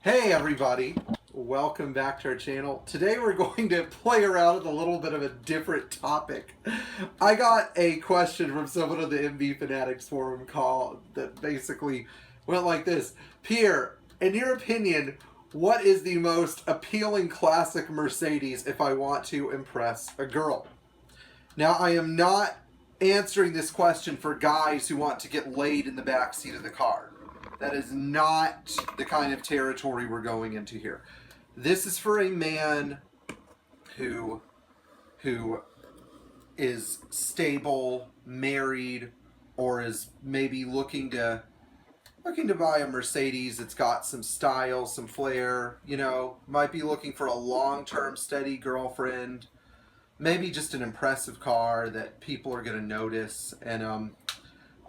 Hey everybody, welcome back to our channel. Today we're going to play around with a little bit of a different topic. I got a question from someone on the MV Fanatics forum call that basically went like this. Pierre, in your opinion, what is the most appealing classic Mercedes if I want to impress a girl? Now I am not answering this question for guys who want to get laid in the back seat of the car. That is not the kind of territory we're going into here. This is for a man who is stable, married, or is maybe looking to buy a Mercedes that's got some style, some flair, might be looking for a long-term steady girlfriend, maybe just an impressive car that people are going to notice. And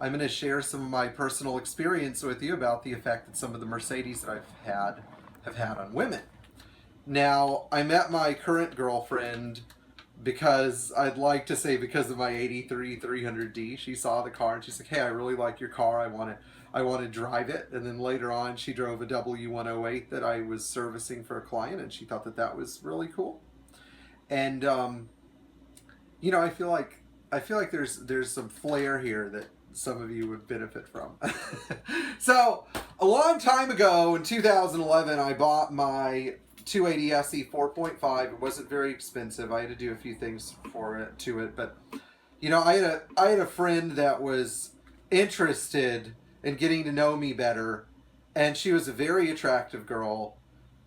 I'm going to share some of my personal experience with you about the effect that some of the Mercedes that have had on women. Now, I met my current girlfriend because I'd like to say because of my 83 300D. She saw the car and she's like, "Hey, I really like your car. I want to drive it." And then later on, she drove a W108 that I was servicing for a client, and she thought that that was really cool. And I feel like there's some flair here that some of you would benefit from. So, a long time ago in 2011, I bought my 280 SE 4.5. It wasn't very expensive. I had to do a few things to it, but I had a friend that was interested in getting to know me better, and she was a very attractive girl.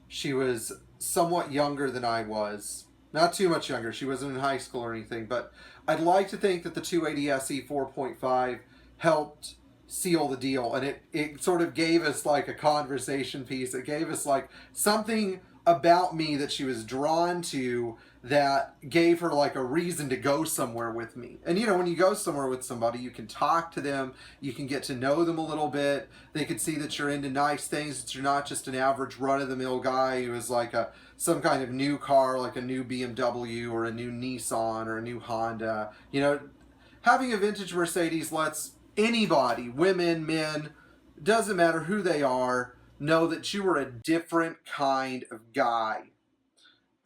She was somewhat younger than I was. Not too much younger. She wasn't in high school or anything, but I'd like to think that the 280 SE 4.5 helped seal the deal, and it sort of gave us like a conversation piece. It gave us like something about me that she was drawn to that gave her like a reason to go somewhere with me. And when you go somewhere with somebody, you can talk to them, you can get to know them a little bit. They can see that you're into nice things, that you're not just an average run-of-the-mill guy who is like some kind of new car, like a new BMW or a new Nissan or a new Honda. Having a vintage Mercedes lets anybody, women, men, doesn't matter who they are, know that you are a different kind of guy.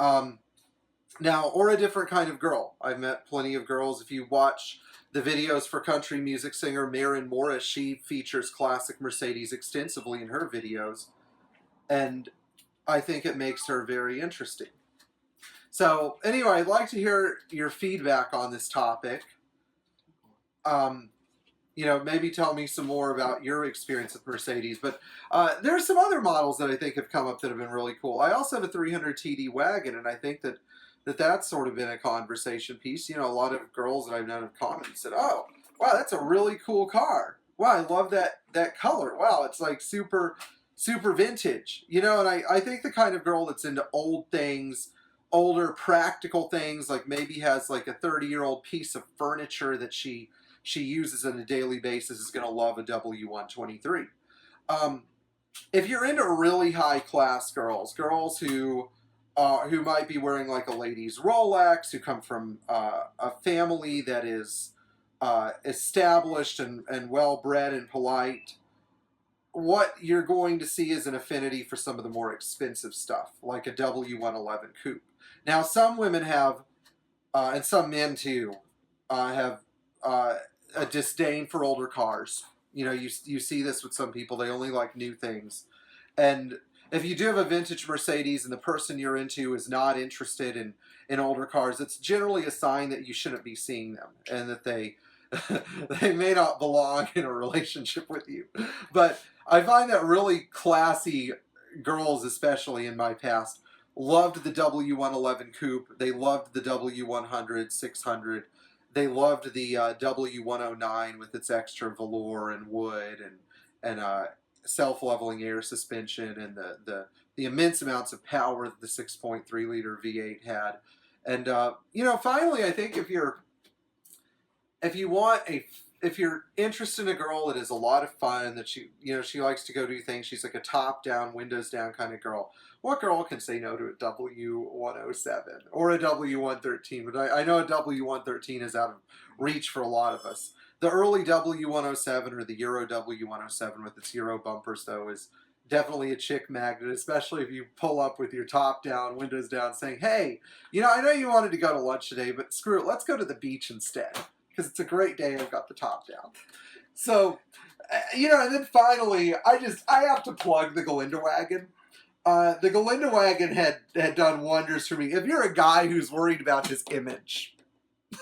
Or a different kind of girl. I've met plenty of girls. If you watch the videos for country music singer Maren Morris, she features classic Mercedes extensively in her videos. And I think it makes her very interesting. So anyway, I'd like to hear your feedback on this topic. Maybe tell me some more about your experience with Mercedes. But there are some other models that I think have come up that have been really cool. I also have a 300 TD wagon, and I think that's sort of been a conversation piece. A lot of girls that I've known have commented said, "Oh, wow, that's a really cool car. Wow, I love that color. Wow, it's like super vintage." And I think the kind of girl that's into old things, older practical things, like maybe has like a 30-year-old piece of furniture that she uses on a daily basis, is going to love a W123. If you're into really high class girls who might be wearing like a lady's Rolex, who come from a family that is established and well bred and polite, what you're going to see is an affinity for some of the more expensive stuff, like a W111 coupe. Now, some women have, and some men too, have a disdain for older cars. You see this with some people. They only like new things. And if you do have a vintage Mercedes and the person you're into is not interested in older cars, it's generally a sign that you shouldn't be seeing them and that they they may not belong in a relationship with you. But I find that really classy girls, especially in my past, loved the W111 coupe. They loved the W100, 600. They loved the W109 with its extra velour and wood and self-leveling air suspension and the immense amounts of power that the 6.3 liter V8 had. And finally, I think if you're interested in a girl that is a lot of fun, that she likes to go do things, she's like a top-down, windows-down kind of girl. What girl can say no to a W107 or a W113? But I know a W113 is out of reach for a lot of us. The early W107 or the Euro W107 with its Euro bumpers, though, is definitely a chick magnet, especially if you pull up with your top down, windows down, saying, hey, you know, I know you wanted to go to lunch today, but screw it, let's go to the beach instead, because it's a great day, I've got the top down. So, you know, and then finally, I have to plug the Galinda wagon. The Galinda wagon had done wonders for me. If you're a guy who's worried about his image,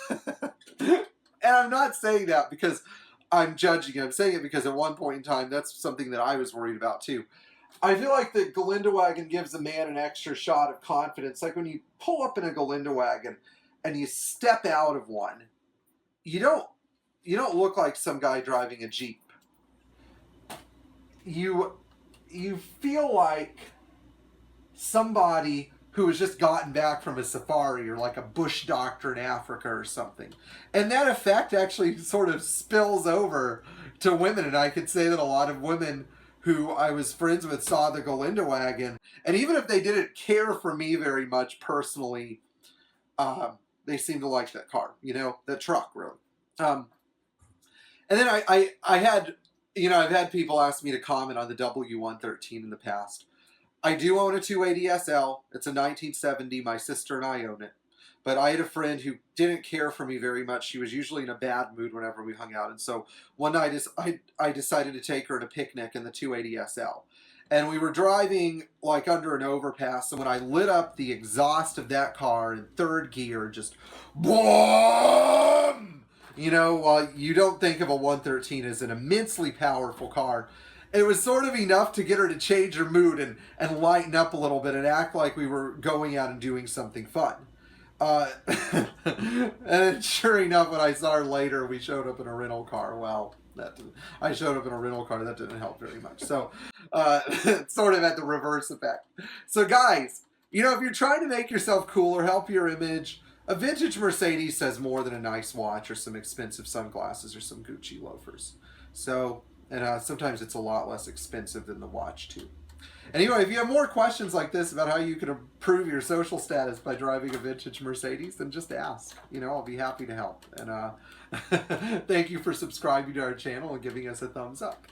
and I'm not saying that because I'm judging it, I'm saying it because at one point in time, that's something that I was worried about too. I feel like the Galinda wagon gives a man an extra shot of confidence. Like when you pull up in a Galinda wagon and you step out of one, you don't look like some guy driving a Jeep. You feel like somebody who has just gotten back from a safari or like a bush doctor in Africa or something. And that effect actually sort of spills over to women. And I could say that a lot of women who I was friends with saw the Galinda wagon. And even if they didn't care for me very much personally, they seemed to like that car, you know, that truck, really. And then I had, you know, I've had people ask me to comment on the W113 in the past. I do own a 280 SL. It's a 1970. My sister and I own it. But I had a friend who didn't care for me very much. She was usually in a bad mood whenever we hung out. And so one night I decided to take her on a picnic in the 280 SL. And we were driving like under an overpass. And when I lit up the exhaust of that car in third gear, just boom! You know, you don't think of a 113 as an immensely powerful car. It was sort of enough to get her to change her mood and lighten up a little bit and act like we were going out and doing something fun. And sure enough, when I saw her later, we showed up in a rental car. Well, I showed up in a rental car. That didn't help very much. So it sort of had the reverse effect. So guys, you know, if you're trying to make yourself cooler, help your image, a vintage Mercedes says more than a nice watch or some expensive sunglasses or some Gucci loafers. So... and sometimes it's a lot less expensive than the watch, too. Anyway, if you have more questions like this about how you can improve your social status by driving a vintage Mercedes, then just ask. You know, I'll be happy to help. And thank you for subscribing to our channel and giving us a thumbs up.